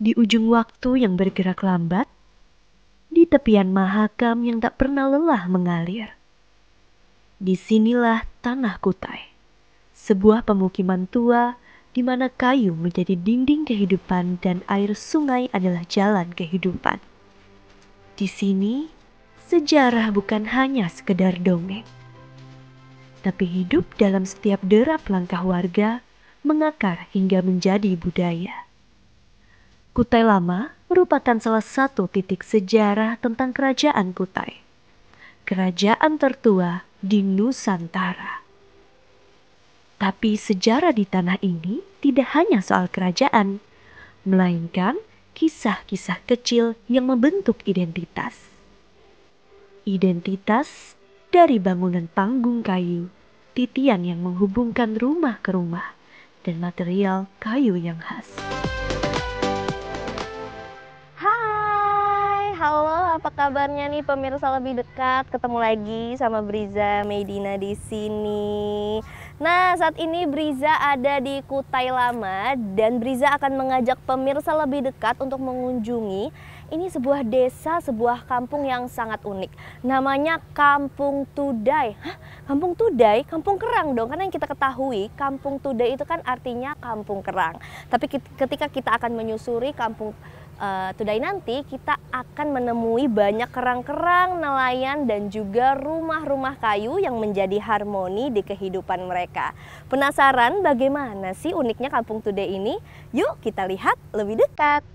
Di ujung waktu yang bergerak lambat, di tepian mahakam yang tak pernah lelah mengalir. Disinilah tanah Kutai, sebuah pemukiman tua di mana kayu menjadi dinding kehidupan dan air sungai adalah jalan kehidupan. Di sini, sejarah bukan hanya sekedar dongeng, tapi hidup dalam setiap derap langkah warga, mengakar hingga menjadi budaya. Kutai Lama merupakan salah satu titik sejarah tentang kerajaan Kutai, kerajaan tertua di Nusantara. Tapi sejarah di tanah ini tidak hanya soal kerajaan, melainkan kisah-kisah kecil yang membentuk identitas. Identitas dari bangunan panggung kayu, titian yang menghubungkan rumah ke rumah, dan material kayu yang khas. Hai, halo, apa kabarnya nih pemirsa lebih dekat? Ketemu lagi sama Briza Medina di sini. Nah, saat ini Briza ada di Kutai Lama dan Briza akan mengajak pemirsa lebih dekat untuk mengunjungi ini sebuah desa, sebuah kampung yang sangat unik. Namanya Kampung Tudai. Hah? Kampung Tudai? Kampung Kerang dong, karena yang kita ketahui Kampung Tudai itu kan artinya kampung kerang. Tapi ketika kita akan menyusuri Kampung Tudai nanti, kita akan menemui banyak kerang-kerang, nelayan, dan juga rumah-rumah kayu yang menjadi harmoni di kehidupan mereka. Penasaran bagaimana sih uniknya Kampung Tudai ini? Yuk kita lihat lebih dekat.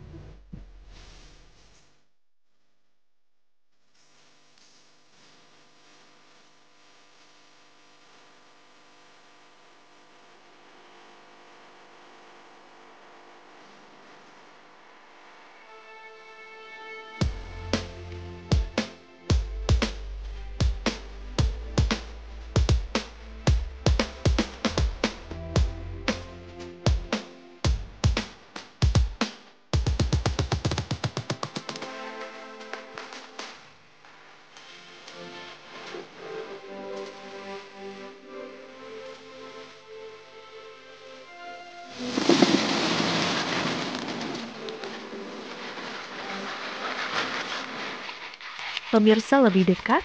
Pemirsa lebih dekat,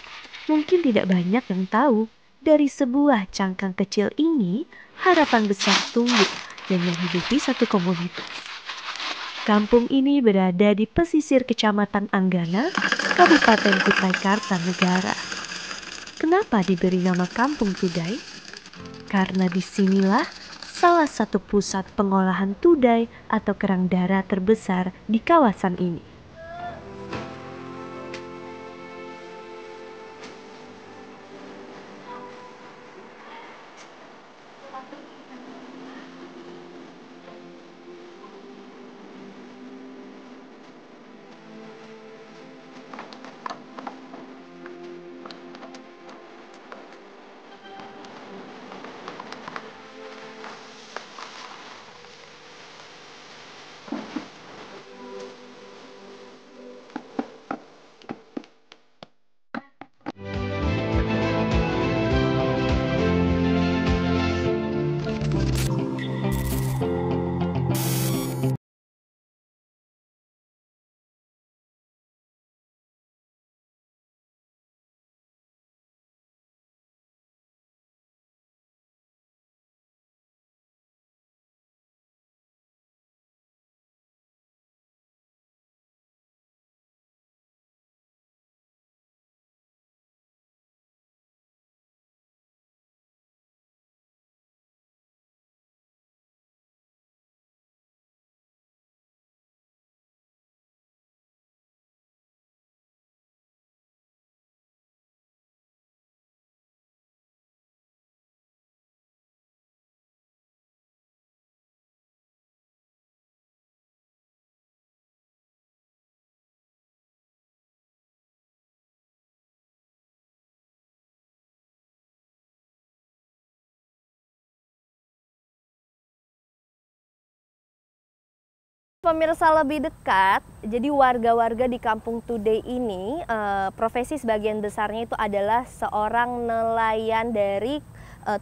mungkin tidak banyak yang tahu dari sebuah cangkang kecil ini harapan besar tumbuh dan menghidupi satu komunitas. Kampung ini berada di pesisir Kecamatan Anggana, Kabupaten Kutai Kartanegara. Kenapa diberi nama Kampung Tudai? Karena disinilah salah satu pusat pengolahan tudai atau kerang darah terbesar di kawasan ini. Pemirsa lebih dekat, jadi warga-warga di Kampung Tudai ini profesi sebagian besarnya itu adalah seorang nelayan dari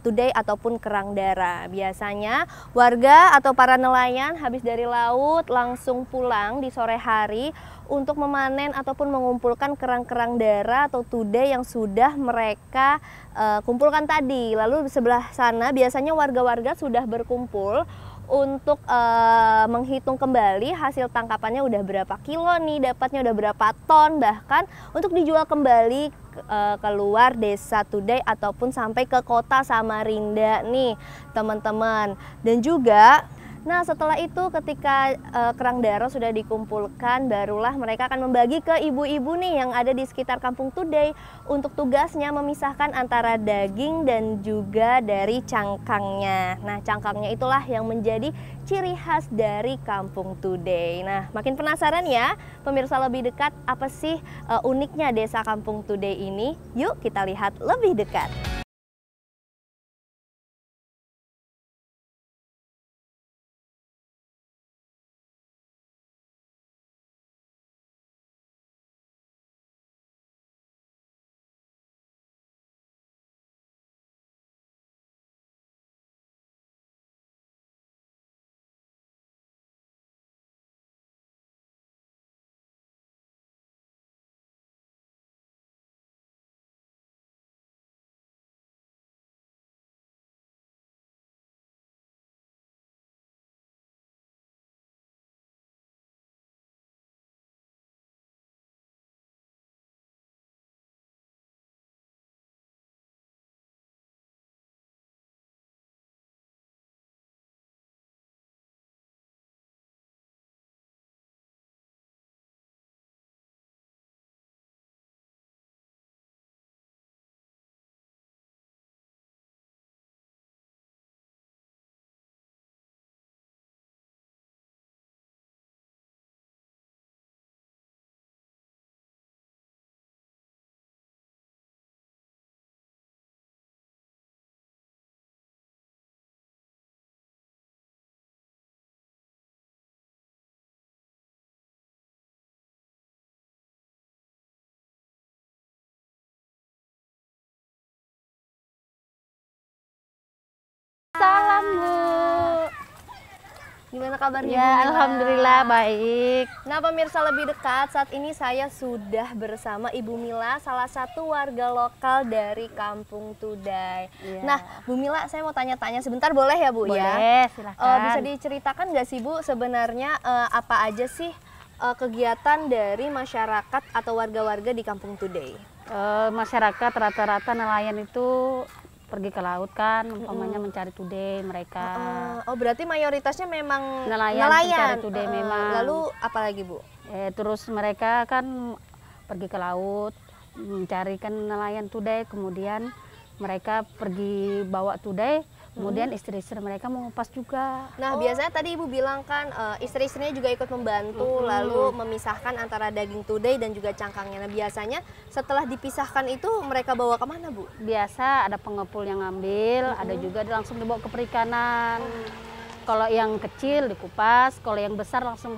Today ataupun kerang darah. Biasanya warga atau para nelayan habis dari laut langsung pulang di sore hari untuk memanen ataupun mengumpulkan kerang-kerang darah atau Today yang sudah mereka kumpulkan tadi. Lalu di sebelah sana biasanya warga-warga sudah berkumpul untuk menghitung kembali hasil tangkapannya udah berapa kilo nih, dapatnya udah berapa ton, bahkan untuk dijual kembali keluar desa Today ataupun sampai ke kota Samarinda nih teman-teman. Dan juga nah setelah itu ketika kerang darah sudah dikumpulkan, barulah mereka akan membagi ke ibu-ibu nih yang ada di sekitar kampung Today untuk tugasnya memisahkan antara daging dan juga dari cangkangnya. Nah cangkangnya itulah yang menjadi ciri khas dari kampung Today. Nah makin penasaran ya pemirsa lebih dekat apa sih uniknya desa kampung Today ini? Yuk kita lihat lebih dekat. Salam Bu. Gimana kabarnya? Ya, Bu Mila? alhamdulillah baik. Nah pemirsa lebih dekat, saat ini saya sudah bersama Ibu Mila, salah satu warga lokal dari kampung Today. Ya. Nah Bu Mila, saya mau tanya-tanya sebentar boleh ya Bu? Ya. Boleh, silahkan. Bisa diceritakan nggak sih Bu sebenarnya apa aja sih kegiatan dari masyarakat atau warga-warga di kampung Today? Masyarakat rata-rata nelayan itu pergi ke laut kan, umpamanya mencari Today mereka. Oh berarti mayoritasnya memang Nelayan mencari Today memang. Lalu apa lagi Bu? Terus mereka kan pergi ke laut mencari kan nelayan Today, kemudian mereka pergi bawa Today, kemudian istri-istri mereka mengupas juga. Nah biasanya tadi Ibu bilang kan istri-istrinya juga ikut membantu, lalu memisahkan antara daging Today dan juga cangkangnya. Nah biasanya setelah dipisahkan itu mereka bawa kemana Bu? Biasa ada pengepul yang ngambil, ada juga langsung dibawa ke perikanan. Kalau yang kecil dikupas, kalau yang besar langsung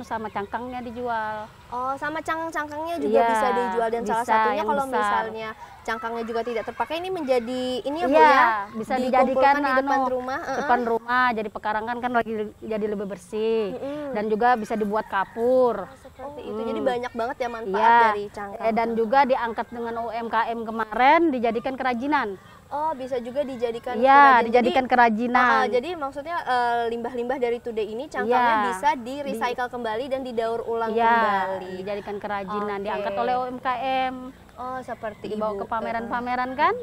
sama cangkangnya dijual. Oh, sama cangkangnya juga Iya, bisa dijual, dan salah bisa, satunya yang kalau besar. misalnya cangkangnya juga tidak terpakai, ini menjadi ini ya Bu Iya, ya, bisa dikumpulkan dijadikan di depan rumah. depan rumah, jadi pekarangan kan lagi jadi lebih bersih. Dan juga bisa dibuat kapur. Seperti itu. Jadi banyak banget ya manfaat Iya. dari cangkang. Dan juga diangkat dengan UMKM kemarin dijadikan kerajinan. Oh, bisa juga dijadikan Iya, kerajinan. dijadikan kerajinan. Jadi maksudnya limbah-limbah dari Today ini cangkangnya Iya. bisa di-recycle kembali dan didaur ulang Iya, kembali. dijadikan kerajinan, Oke. diangkat oleh UMKM. Oh, seperti Dibawa Ibu. ke pameran-pameran kan,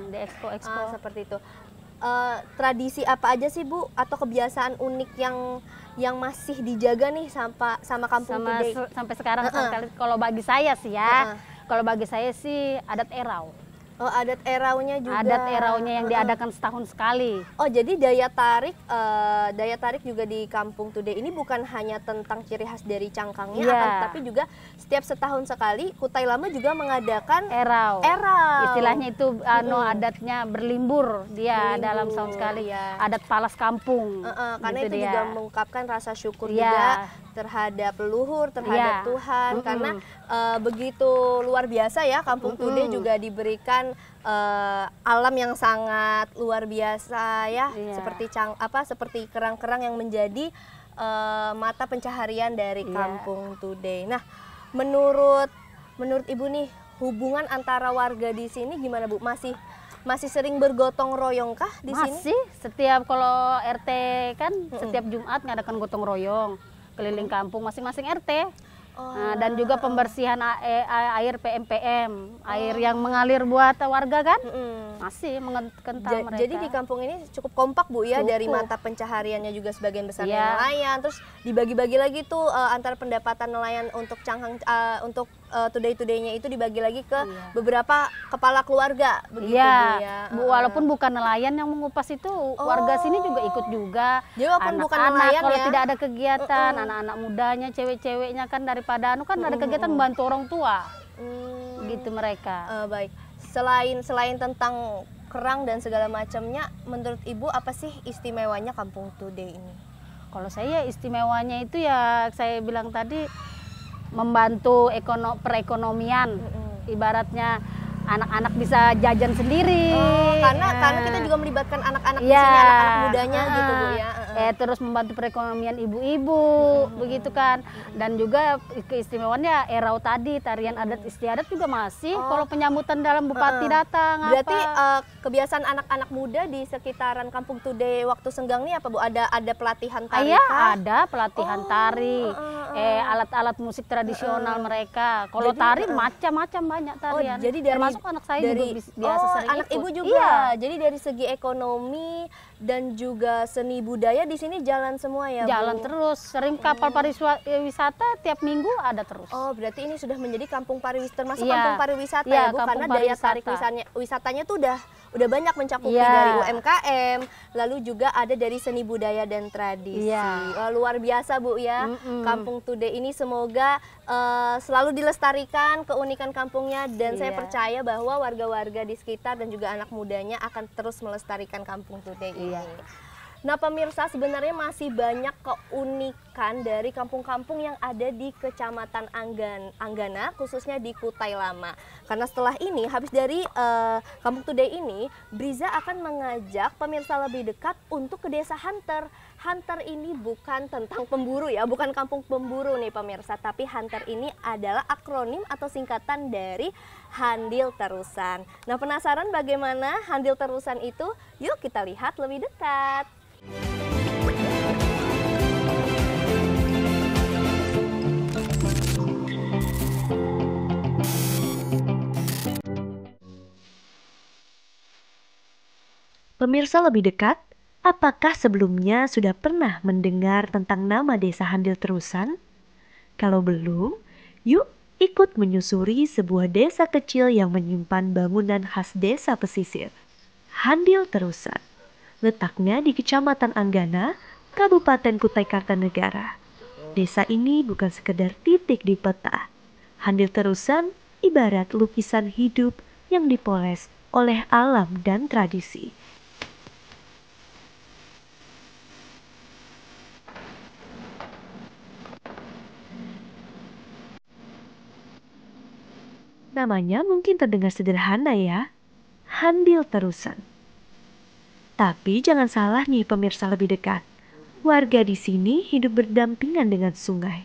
di expo-expo. Seperti itu. Tradisi apa aja sih Bu atau kebiasaan unik yang masih dijaga nih sama kampung Today? Sampai sekarang kalau bagi saya sih ya, kalau bagi saya sih adat erau. Oh, adat eraunya juga. Adat eraunya yang diadakan setahun sekali. Oh, jadi daya tarik juga di kampung Today ini bukan hanya tentang ciri khas dari cangkangnya, Iya. tapi juga setiap setahun sekali Kutai Lama juga mengadakan Erau. erau. Istilahnya itu adatnya berlimbur dia dalam setahun sekali. iya. Adat palas kampung. Karena Gitu itu dia. juga mengungkapkan rasa syukur Iya. juga terhadap leluhur, terhadap Iya. Tuhan, karena begitu luar biasa ya Kampung Tude juga diberikan alam yang sangat luar biasa ya, Iya. seperti kerang-kerang yang menjadi mata pencaharian dari Iya. Kampung Tude. Nah, menurut Ibu nih, hubungan antara warga di sini gimana Bu? Masih sering bergotong royong kah di sini? Masih, setiap kalau RT kan setiap Jumat ngadakan gotong royong keliling kampung masing-masing RT. Nah, dan juga pembersihan air PMPM, air yang mengalir buat warga kan, masih kental mereka. Jadi di kampung ini cukup kompak Bu ya, dari Cukup. mata pencahariannya juga sebagian besarnya Iya. nelayan, terus dibagi-bagi lagi tuh antara pendapatan nelayan untuk untuk today-nya itu dibagi lagi ke beberapa kepala keluarga begitu Iya, Bu ya. walaupun bukan nelayan yang mengupas itu, warga sini juga ikut juga. Jadi walaupun bukan Anak-anak nelayan kalau ya. tidak ada kegiatan, anak-anak mudanya, cewek-ceweknya kan daripada kan ada kegiatan membantu orang tua, gitu mereka. Baik. Selain tentang kerang dan segala macamnya, menurut Ibu apa sih istimewanya Kampung Tude ini? Kalau saya istimewanya itu ya saya bilang tadi membantu perekonomian, ibaratnya anak-anak bisa jajan sendiri. Karena kita juga melibatkan anak-anak di Iya. sini, anak-anak mudanya gitu Bu ya. Terus membantu perekonomian ibu-ibu, begitu kan. Dan juga keistimewaannya erau tadi, tarian adat istiadat juga masih. Kalau penyambutan dalam bupati datang, Berarti apa. kebiasaan anak-anak muda di sekitaran Kampung Tude waktu senggang nih apa Bu? Ada pelatihan tari Iya, kah? ada pelatihan tari, alat-alat musik tradisional mereka. Kalau tari macam-macam banyak tarian. Jadi dari termasuk anak saya juga biasa sering anak ikut. Ibu juga. Iya. Jadi dari segi ekonomi dan juga seni budaya di sini jalan semua ya Bu? Jalan terus, sering kapal pariwisata tiap minggu ada terus. Oh, berarti ini sudah menjadi kampung pariwisata, termasuk Iya. kampung pariwisata Iya, ya Bu, kampung karena daya tarik pariwisata. wisatanya tuh udah banyak mencakupi Iya. dari UMKM, lalu juga ada dari seni budaya dan tradisi. Iya. Wah, luar biasa Bu ya. Kampung Tude ini semoga selalu dilestarikan keunikan kampungnya, dan saya Iya. percaya bahwa warga-warga di sekitar dan juga anak mudanya akan terus melestarikan Kampung Tude ini. Iya. Nah pemirsa, sebenarnya masih banyak keunikan dari kampung-kampung yang ada di Kecamatan Anggana, khususnya di Kutai Lama. Karena setelah ini, habis dari Kampung Tude ini, Briza akan mengajak pemirsa lebih dekat untuk ke desa Hunter. Hunter ini bukan tentang pemburu ya, bukan kampung pemburu nih pemirsa, tapi Hunter ini adalah akronim atau singkatan dari Handil Terusan. Nah penasaran bagaimana Handil Terusan itu? Yuk kita lihat lebih dekat. Pemirsa lebih dekat, apakah sebelumnya sudah pernah mendengar tentang nama desa Handil Terusan? Kalau belum, yuk ikut menyusuri sebuah desa kecil yang menyimpan bangunan khas desa pesisir. Handil Terusan, letaknya di Kecamatan Anggana, Kabupaten Kutai Kartanegara. Desa ini bukan sekedar titik di peta. Handil Terusan ibarat lukisan hidup yang dipoles oleh alam dan tradisi. Namanya mungkin terdengar sederhana ya, Handil Terusan. Tapi jangan salah nih pemirsa lebih dekat. Warga di sini hidup berdampingan dengan sungai.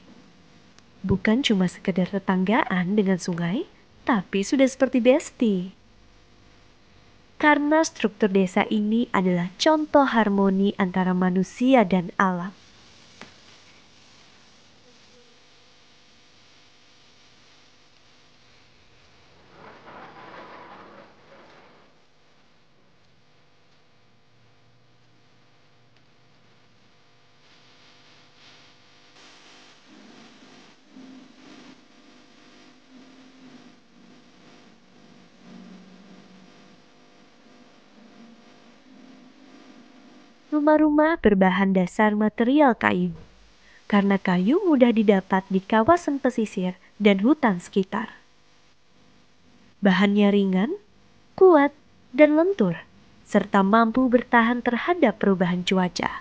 Bukan cuma sekedar tetanggaan dengan sungai, tapi sudah seperti besti. Karena struktur desa ini adalah contoh harmoni antara manusia dan alam. Rumah-rumah berbahan dasar material kayu. Karena kayu mudah didapat di kawasan pesisir dan hutan sekitar. Bahannya ringan, kuat, dan lentur, serta mampu bertahan terhadap perubahan cuaca.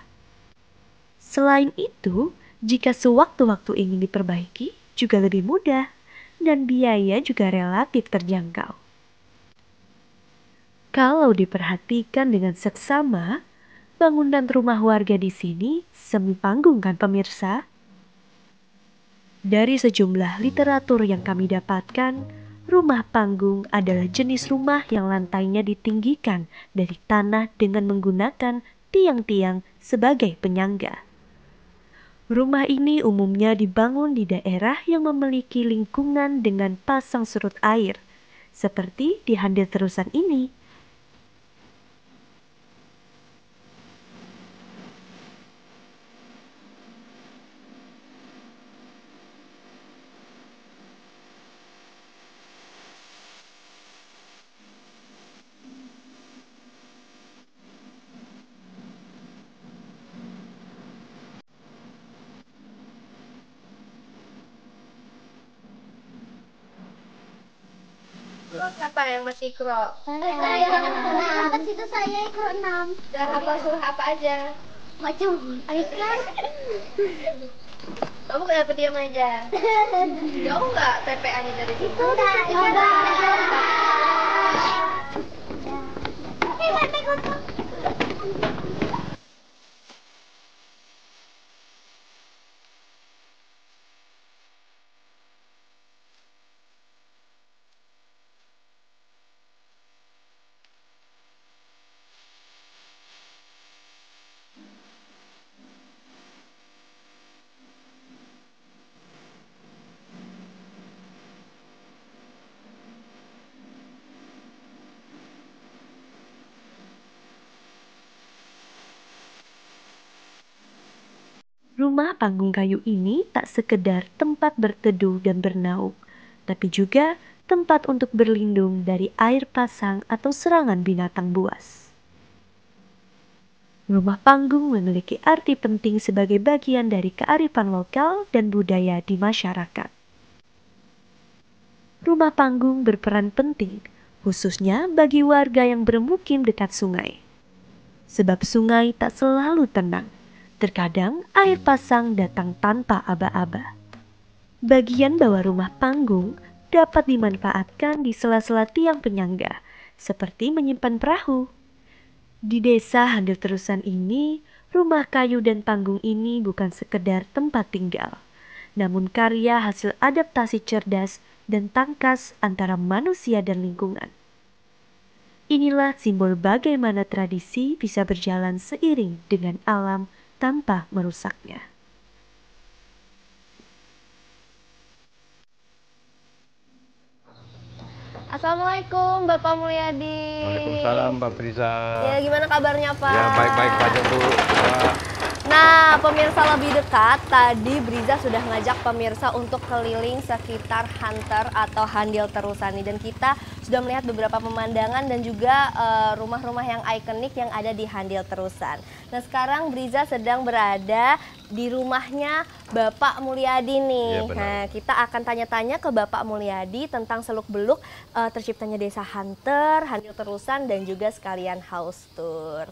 Selain itu, Jika sewaktu-waktu ingin diperbaiki, juga lebih mudah, dan biaya juga relatif terjangkau. Kalau diperhatikan dengan seksama, bangunan rumah warga di sini semi panggung kan pemirsa? Dari sejumlah literatur yang kami dapatkan, rumah panggung adalah jenis rumah yang lantainya ditinggikan dari tanah dengan menggunakan tiang-tiang sebagai penyangga. Rumah ini umumnya dibangun di daerah yang memiliki lingkungan dengan pasang surut air, seperti di Handil Terusan ini. Apa yang masih ikro? Nah, situ saya ikro 6. Dan apa suruh apa aja? Macam ikan. Kamu kenapa diam aja? Jauh nggak TPA-nya dari situ? Udah. Rumah panggung kayu ini tak sekedar tempat berteduh dan bernaung, tapi juga tempat untuk berlindung dari air pasang atau serangan binatang buas. Rumah panggung memiliki arti penting sebagai bagian dari kearifan lokal dan budaya di masyarakat. Rumah panggung berperan penting, khususnya bagi warga yang bermukim dekat sungai. Sebab sungai tak selalu tenang. Terkadang air pasang datang tanpa aba-aba. Bagian bawah rumah panggung dapat dimanfaatkan di sela-sela tiang penyangga, seperti menyimpan perahu. Di desa Handil Terusan ini, rumah kayu dan panggung ini bukan sekedar tempat tinggal, namun karya hasil adaptasi cerdas dan tangkas antara manusia dan lingkungan. Inilah simbol bagaimana tradisi bisa berjalan seiring dengan alam tanpa merusaknya. Assalamualaikum Bapak Mulyadi. Waalaikumsalam Mbak Priza. Ya, gimana kabarnya Pak? Ya baik-baik saja Bu. Nah, pemirsa lebih dekat, tadi Briza sudah ngajak pemirsa untuk keliling sekitar Hunter atau Handil Terusan ini. Dan kita sudah melihat beberapa pemandangan dan juga rumah-rumah yang ikonik yang ada di Handil Terusan. Nah, sekarang Briza sedang berada di rumahnya Bapak Mulyadi nih. Ya, benar. Nah, kita akan tanya-tanya ke Bapak Mulyadi tentang seluk-beluk terciptanya desa Hunter, Handil Terusan, dan juga sekalian house tour.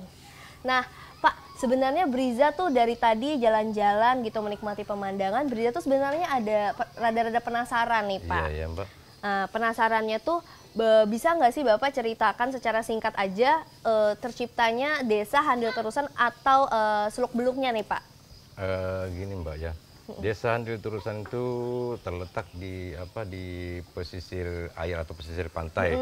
Nah, Pak, sebenarnya Briza tuh dari tadi jalan-jalan gitu menikmati pemandangan, Briza tuh sebenarnya ada rada-rada penasaran nih Pak. Iya Mbak. Penasarannya tuh bisa nggak sih Bapak ceritakan secara singkat aja terciptanya desa Handil Terusan atau seluk-beluknya nih Pak? Gini Mbak ya, desa Handil Terusan itu terletak di pesisir air atau pesisir pantai.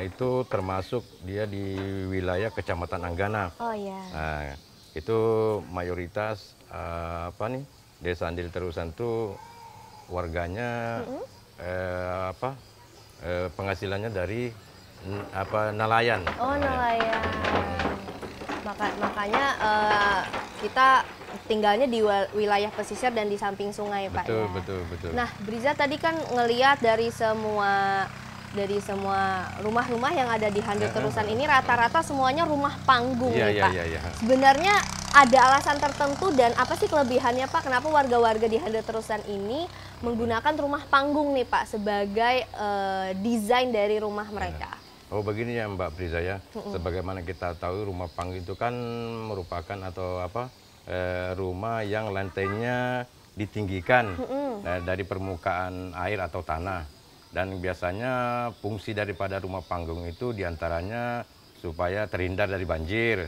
Itu termasuk dia di wilayah Kecamatan Anggana. Oh iya. Nah, itu mayoritas desa Handil Terusan itu warganya penghasilannya dari nelayan. Oh nelayan. Makanya kita tinggalnya di wilayah pesisir dan di samping sungai Pak Betul, ya. betul. Nah Briza tadi kan ngeliat dari semua rumah-rumah yang ada di Handil Terusan ini rata-rata semuanya rumah panggung nih Pak. Iya. Sebenarnya ada alasan tertentu dan apa sih kelebihannya Pak? Kenapa warga-warga di Handil Terusan ini menggunakan rumah panggung nih Pak sebagai desain dari rumah mereka? Oh begini ya Mbak Priza ya, sebagaimana kita tahu rumah panggung itu kan merupakan rumah yang lantainya ditinggikan dari permukaan air atau tanah. Dan biasanya fungsi daripada rumah panggung itu diantaranya supaya terhindar dari banjir.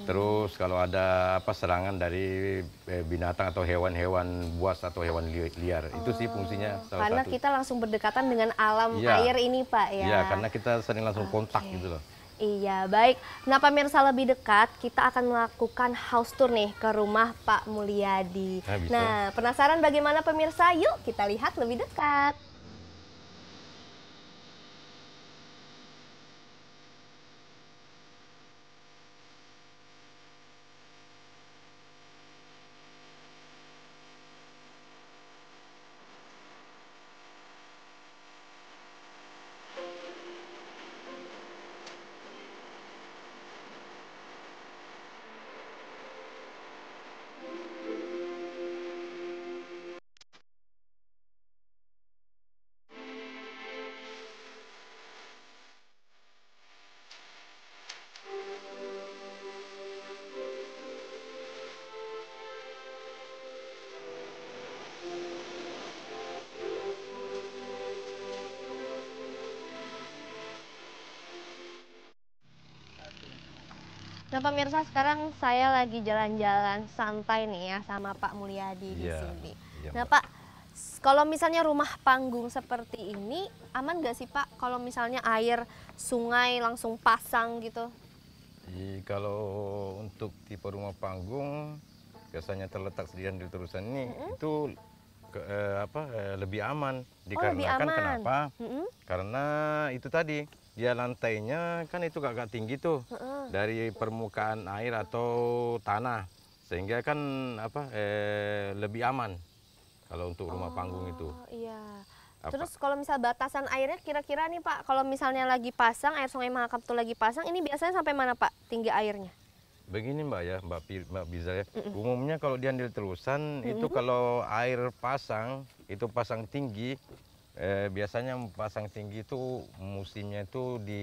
Terus kalau ada serangan dari binatang atau hewan-hewan buas atau hewan liar, itu sih fungsinya salah karena satu. kita langsung berdekatan dengan alam Iya. air ini Pak ya. Iya, karena kita sering langsung kontak gitu loh. Iya, baik. Nah, pemirsa lebih dekat, kita akan melakukan house tour nih ke rumah Pak Mulyadi. Nah, bisa. Nah, penasaran bagaimana pemirsa? Yuk kita lihat lebih dekat. Nah pemirsa, sekarang saya lagi jalan-jalan santai nih ya sama Pak Mulyadi di Iya, sini. iya, Nah Mbak. Pak, kalau misalnya rumah panggung seperti ini, aman nggak sih Pak kalau misalnya air sungai langsung pasang gitu? Kalau untuk tipe rumah panggung biasanya terletak sedian di terusan ini itu lebih aman. lebih Dikarenakan aman. kenapa? Karena itu tadi dia lantainya kan itu agak tinggi tuh dari permukaan air atau tanah, sehingga kan lebih aman kalau untuk rumah panggung itu. Oh iya. Apa? Terus kalau misal batasan airnya kira-kira nih Pak, kalau misalnya lagi pasang, air sungai Mahakam tuh lagi pasang, ini biasanya sampai mana Pak tinggi airnya? Begini Mbak ya, Mbak Biza ya. Umumnya kalau di Andil Terusan itu kalau air pasang itu pasang tinggi, biasanya pasang tinggi itu musimnya itu di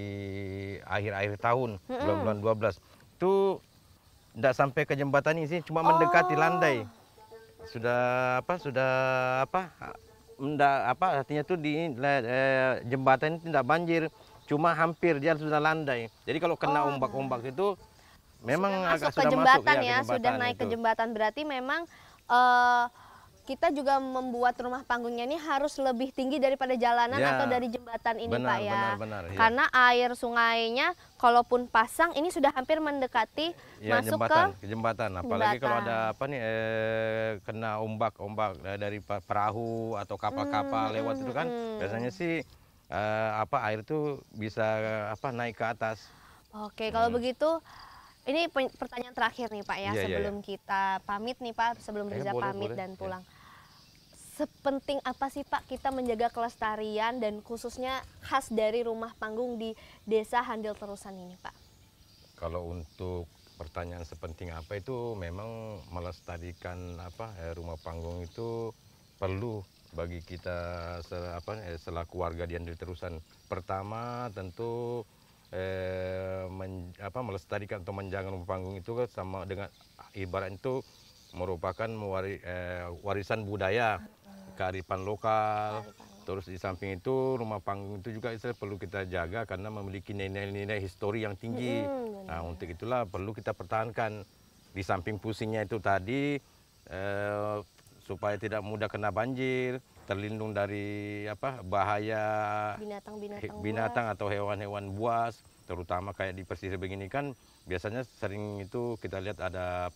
akhir-akhir tahun, bulan-bulan 12. Itu tidak sampai ke jembatan ini sih, cuma mendekati landai. Artinya tuh di jembatan ini tidak banjir, cuma hampir dia sudah landai. Jadi kalau kena ombak-ombak itu memang Sudah masuk sudah ke jembatan masuk, ya, ke sudah naik ke itu. jembatan. Berarti memang kita juga membuat rumah panggungnya ini harus lebih tinggi daripada jalanan Ya, atau dari jembatan ini benar, Pak ya. benar, ya. Karena air sungainya kalaupun pasang ini sudah hampir mendekati Ya, masuk ke jembatan. Apalagi kalau ada kena ombak dari perahu atau kapal-kapal lewat itu kan, biasanya sih air itu bisa naik ke atas. Oke, kalau begitu ini pertanyaan terakhir nih Pak ya, Iya, iya, sebelum kita pamit nih Pak, sebelum Riza boleh, pamit boleh. dan Ya. pulang. Sepenting apa sih Pak kita menjaga kelestarian dan khususnya khas dari rumah panggung di Desa Handil Terusan ini Pak? Kalau untuk pertanyaan sepenting apa itu memang melestarikan rumah panggung itu perlu bagi kita selaku warga di Andil Terusan. Pertama tentu melestarikan atau menjaga rumah panggung itu sama dengan ibarat itu merupakan warisan budaya, kearifan lokal. Terus di samping itu rumah panggung itu juga perlu kita jaga karena memiliki nilai-nilai histori yang tinggi. Nah untuk itulah perlu kita pertahankan. Di samping fungsinya itu tadi supaya tidak mudah kena banjir, terlindung dari bahaya binatang atau hewan-hewan buas, terutama kayak di pesisir begini kan biasanya sering itu kita lihat ada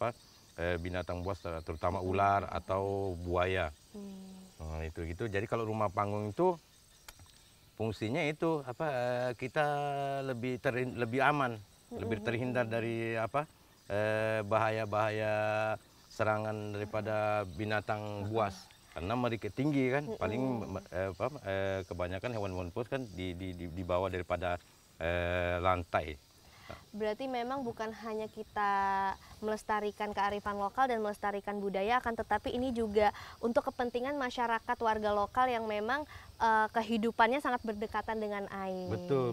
binatang buas, terutama ular atau buaya. Nah, itu gitu. Jadi kalau rumah panggung itu fungsinya itu kita lebih aman, lebih terhindar dari bahaya-bahaya serangan daripada binatang buas. Karena mereka tinggi kan, paling kebanyakan hewan-hewan buas kan di bawah daripada lantai. Berarti memang bukan hanya kita melestarikan kearifan lokal dan melestarikan budaya, akan tetapi ini juga untuk kepentingan masyarakat warga lokal yang memang kehidupannya sangat berdekatan dengan air. Betul.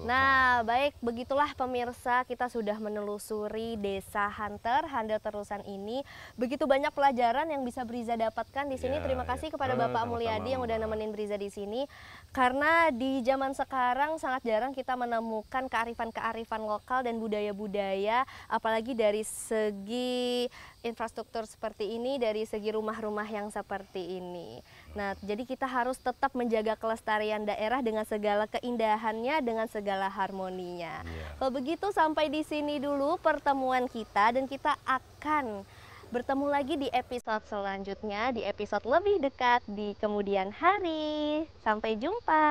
Nah, baik, begitulah pemirsa, kita sudah menelusuri Desa Hunter, Handel Terusan ini. Begitu banyak pelajaran yang bisa Briza dapatkan di sini. Ya, Terima kasih ya. kepada Bapak Sama-sama, Mulyadi yang udah Mbak. nemenin Briza di sini. Karena di zaman sekarang sangat jarang kita menemukan kearifan-kearifan lokal dan budaya-budaya, apalagi dari segi infrastruktur seperti ini, dari segi rumah-rumah yang seperti ini. Nah, jadi kita harus tetap menjaga kelestarian daerah dengan segala keindahannya, dengan segala harmoninya. Iya. Kalau begitu sampai di sini dulu pertemuan kita, dan kita akan bertemu lagi di episode selanjutnya, di episode lebih dekat di kemudian hari. Sampai jumpa.